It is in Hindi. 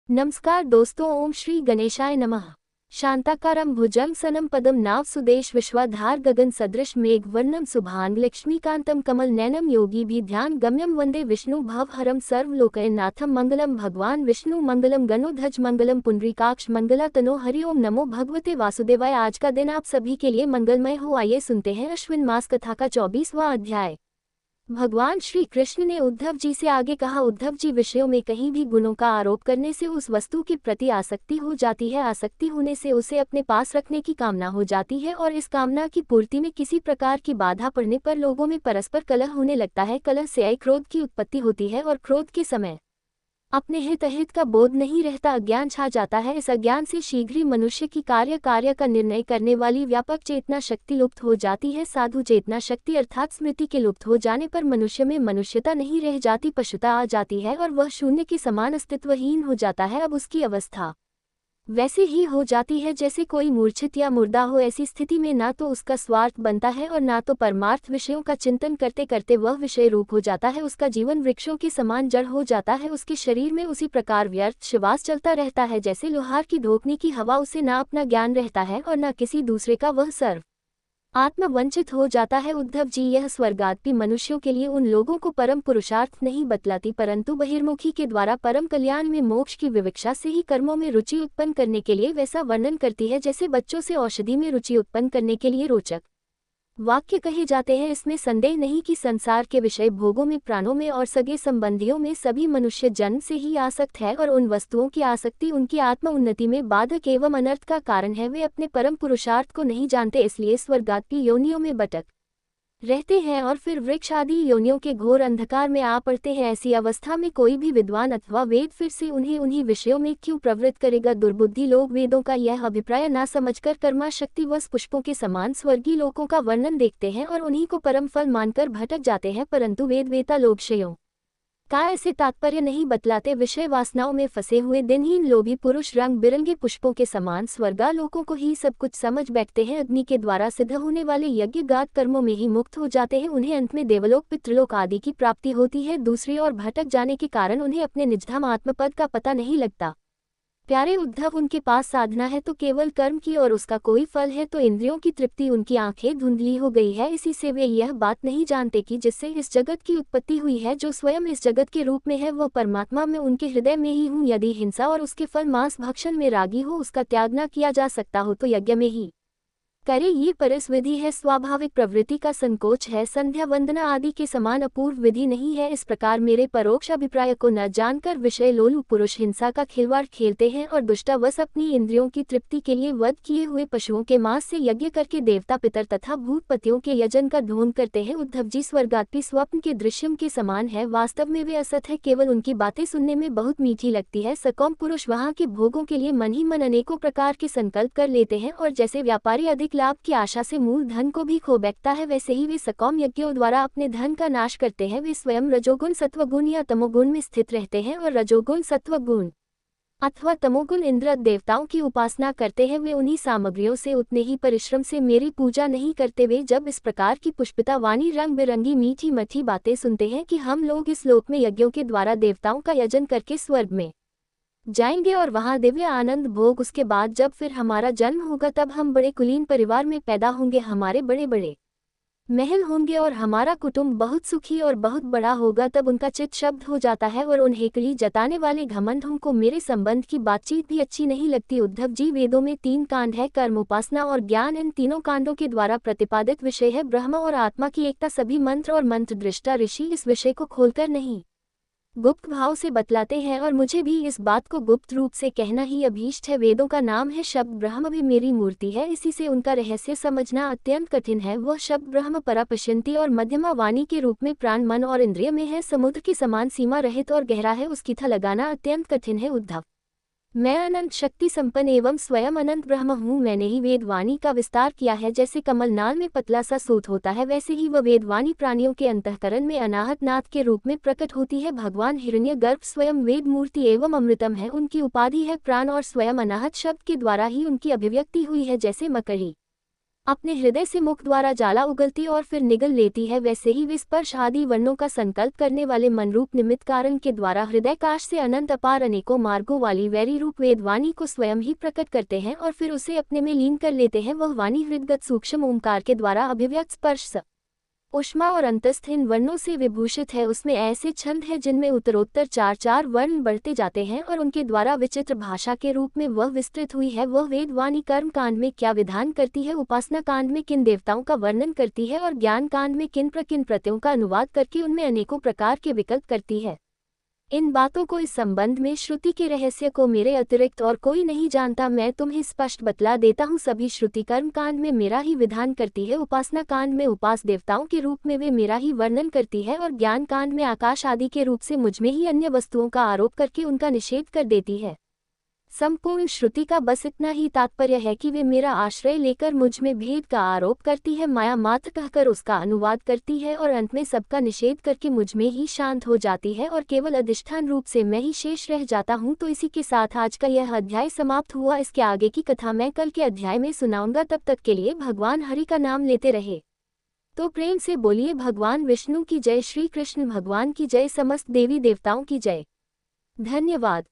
नमस्कार दोस्तों, ओम श्री गणेशाय नमः। शांताकारं भुजंगसनं पदम नाव सुदेश विश्वाधार गगन सदृश मेघ वर्णम शुभांग लक्ष्मीकांतं कमल नैनम योगी भी ध्यान गम्यम वंदे विष्णु भवहरम सर्वलोकनाथम मंगलम भगवान विष्णु मंगलम गणोध्वज मंगलम पुंडरीकाक्ष मंगला तनो हरि ओम नमो भगवते वासुदेवाय। आज का दिन आप सभी के लिए मंगलमय हो। आइए सुनते हैं अश्विन मास कथा का 24वां अध्याय। भगवान श्री कृष्ण ने उद्धव जी से आगे कहा, उद्धव जी, विषयों में कहीं भी गुणों का आरोप करने से उस वस्तु के प्रति आसक्ति हो जाती है। आसक्ति होने से उसे अपने पास रखने की कामना हो जाती है और इस कामना की पूर्ति में किसी प्रकार की बाधा पड़ने पर लोगों में परस्पर कलह होने लगता है। कलह से क्रोध की उत्पत्ति होती है और क्रोध के समय अपने हित अहित का बोध नहीं रहता, अज्ञान छा जाता है। इस अज्ञान से शीघ्र ही मनुष्य की कार्य का निर्णय करने वाली व्यापक चेतना शक्ति लुप्त हो जाती है। साधु चेतना शक्ति अर्थात स्मृति के लुप्त हो जाने पर मनुष्य में मनुष्यता नहीं रह जाती, पशुता आ जाती है और वह शून्य के समान अस्तित्वहीन हो जाता है। अब उसकी अवस्था वैसे ही हो जाती है जैसे कोई मूर्छित या मुर्दा हो। ऐसी स्थिति में ना तो उसका स्वार्थ बनता है और ना तो परमार्थ। विषयों का चिंतन करते करते वह विषय रूप हो जाता है। उसका जीवन वृक्षों के समान जड़ हो जाता है। उसके शरीर में उसी प्रकार व्यर्थ श्वास चलता रहता है जैसे लोहार की धोखने की हवा। उसे ना अपना ज्ञान रहता है और न किसी दूसरे का। वह सर्व आत्म वंचित हो जाता है। उद्धव जी, यह स्वर्गादपि मनुष्यों के लिए उन लोगों को परम पुरुषार्थ नहीं बतलाती, परंतु बहिर्मुखी के द्वारा परम कल्याण में मोक्ष की विवक्षा से ही कर्मों में रुचि उत्पन्न करने के लिए वैसा वर्णन करती है जैसे बच्चों से औषधि में रुचि उत्पन्न करने के लिए रोचक वाक्य कहे जाते हैं। इसमें संदेह नहीं कि संसार के विषय भोगों में, प्राणों में और सगे संबंधियों में सभी मनुष्य जन्म से ही आसक्त है और उन वस्तुओं की आसक्ति उनकी आत्म उन्नति में बाधक एवं अनर्थ का कारण है। वे अपने परम पुरुषार्थ को नहीं जानते, इसलिए स्वर्गादपि योनियों में भटक रहते हैं और फिर वृक्ष आदि योनियों के घोर अंधकार में आ पड़ते हैं। ऐसी अवस्था में कोई भी विद्वान अथवा वेद फिर से उन्हें उन्हीं विषयों में क्यों प्रवृत्त करेगा। दुर्बुद्धि लोग वेदों का यह अभिप्राय ना समझकर कर्माशक्ति वश पुष्पों के समान स्वर्गीय लोकों का वर्णन देखते हैं और उन्हीं को परम फल मानकर भटक जाते हैं, परंतु वेदवेता लोग विषयों का ऐसे तात्पर्य नहीं बतलाते। विषय वासनाओं में फंसे हुए दिनहीन लोभी पुरुष रंग बिरंगे पुष्पों के समान स्वर्गालोकों को ही सब कुछ समझ बैठते हैं। अग्नि के द्वारा सिद्ध होने वाले यज्ञ गात कर्मों में ही मुक्त हो जाते हैं। उन्हें अंत में देवलोक पितृलोक आदि की प्राप्ति होती है। दूसरी ओर भटक जाने के कारण उन्हें अपने निजधाम आत्मपद का पता नहीं लगता। प्यारे उद्धव, उनके पास साधना है तो केवल कर्म की और उसका कोई फल है तो इंद्रियों की तृप्ति। उनकी आंखें धुंधली हो गई है, इसी से वे यह बात नहीं जानते कि जिससे इस जगत की उत्पत्ति हुई है, जो स्वयं इस जगत के रूप में है, वह परमात्मा में उनके हृदय में ही हूँ। यदि हिंसा और उसके फल मांस भक्षण में रागी हो, उसका त्याग न किया जा सकता हो तो यज्ञ में ही करे। ये परस विधि है, स्वाभाविक प्रवृत्ति का संकोच है, संध्या वंदना आदि के समान अपूर्व विधि नहीं है। इस प्रकार मेरे परोक्ष अभिप्राय को न जानकर विषय लोलु पुरुष हिंसा का खिलवाड़ खेलते हैं और दुष्टावश अपनी इंद्रियों की तृप्ति के लिए वध किए हुए पशुओं के मांस से यज्ञ करके देवता पितर तथा भूतपतियों के यजन का ढोंग करते हैं। उद्धव जी, स्वर्गादपि स्वप्न के दृश्यम के समान है, वास्तव में वे असत है। केवल उनकी बातें सुनने में बहुत मीठी लगती है। सकौम पुरुष वहाँ के भोगों के लिए मन ही मन अनेकों प्रकार के संकल्प कर लेते हैं और जैसे व्यापारी अधिक लाभ की आशा से मूल धन को भी खो बैठता है, वैसे ही वे सकौम यज्ञों द्वारा अपने धन का नाश करते हैं। वे स्वयं रजोगुण सत्वगुण या तमोगुण में स्थित रहते हैं और रजोगुण सत्वगुण अथवा तमोगुण इंद्र देवताओं की उपासना करते हैं। वे उन्हीं सामग्रियों से उतने ही परिश्रम से मेरी पूजा नहीं करते। वे जब इस प्रकार की पुष्पिता वाणी रंग बिरंगी मीठी मठी बातें सुनते हैं कि हम लोग इस लोक में यज्ञों के द्वारा देवताओं का यजन करके स्वर्ग में जाएंगे और वहां दिव्य आनंद भोग, उसके बाद जब फिर हमारा जन्म होगा तब हम बड़े कुलीन परिवार में पैदा होंगे, हमारे बड़े बड़े महल होंगे और हमारा कुटुंब बहुत सुखी और बहुत बड़ा होगा। तब उनका चित शब्द हो जाता है और उन हेकड़ी जताने वाले घमंडों को मेरे संबंध की बातचीत भी अच्छी नहीं लगती। उद्धव जी, वेदों में 3 कांड है, कर्म, उपासना और ज्ञान। इन तीनों कांडों के द्वारा प्रतिपादित विषय है ब्रह्म और आत्मा की एकता। सभी मंत्र और मंत्र दृष्टा ऋषि इस विषय को खोलकर नहीं गुप्त भाव से बतलाते हैं और मुझे भी इस बात को गुप्त रूप से कहना ही अभीष्ट है। वेदों का नाम है शब्द, ब्रह्म भी मेरी मूर्ति है, इसी से उनका रहस्य समझना अत्यंत कठिन है। वह शब्द ब्रह्म परापश्यंती और मध्यमा वाणी के रूप में प्राण, मन और इंद्रिय में है, समुद्र के समान सीमा रहित और गहरा है, उसकी था लगाना अत्यंत कठिन है। उद्धव, मैं अनंत शक्ति संपन्न एवं स्वयं अनंत ब्रह्म हूँ। मैंने ही वेदवाणी का विस्तार किया है। जैसे कमल नाल में पतला सा सूत होता है, वैसे ही वह वेदवाणी प्राणियों के अंतःकरण में अनाहत नाथ के रूप में प्रकट होती है। भगवान हिरण्यगर्भ स्वयं वेद मूर्ति एवं अमृतम है, उनकी उपाधि है प्राण और स्वयं अनाहत शब्द के द्वारा ही उनकी अभिव्यक्ति हुई है। जैसे मकड़ी अपने हृदय से मुख द्वारा ज्वाला उगलती और फिर निगल लेती है, वैसे ही वे स्पर्श आदि वर्णों का संकल्प करने वाले मनरूप निमित्त कारण के द्वारा हृदयकाश से अनंत अपार अनेकों मार्गों वाली वैरी रूप वेदवाणी को स्वयं ही प्रकट करते हैं और फिर उसे अपने में लीन कर लेते हैं। वह वाणी हृदगत सूक्ष्म ओंकार के द्वारा अभिव्यक्त स्पर्श ऊष्मा और अंतस्थ इन वर्णों से विभूषित है। उसमें ऐसे छंद हैं जिनमें उत्तरोत्तर चार चार वर्ण बढ़ते जाते हैं और उनके द्वारा विचित्र भाषा के रूप में वह विस्तृत हुई है। वह वेदवाणी कर्म कांड में क्या विधान करती है, उपासना कांड में किन देवताओं का वर्णन करती है और ज्ञान कांड में किन प्रत्ययों का अनुवाद करके उनमें अनेकों प्रकार के विकल्प करती है। इन बातों को इस संबंध में श्रुति के रहस्य को मेरे अतिरिक्त और कोई नहीं जानता। मैं तुम्हें स्पष्ट बतला देता हूँ। सभी श्रुति कर्म कांड में मेरा ही विधान करती है, उपासना कांड में उपास देवताओं के रूप में वे मेरा ही वर्णन करती है और ज्ञान कांड में आकाश आदि के रूप से मुझमें ही अन्य वस्तुओं का आरोप करके उनका निषेध कर देती है। संपूर्ण श्रुति का बस इतना ही तात्पर्य है कि वे मेरा आश्रय लेकर मुझ में भेद का आरोप करती है, माया मात्र कहकर उसका अनुवाद करती है और अंत में सबका निषेध करके मुझ में ही शांत हो जाती है और केवल अधिष्ठान रूप से मैं ही शेष रह जाता हूँ। तो इसी के साथ आज का यह अध्याय समाप्त हुआ। इसके आगे की कथा मैं कल के अध्याय में सुनाऊंगा। तब तक के लिए भगवान हरि का नाम लेते रहे तो प्रेम से बोलिए भगवान विष्णु की जय, श्री कृष्ण भगवान की जय, समस्त देवी देवताओं की जय। धन्यवाद।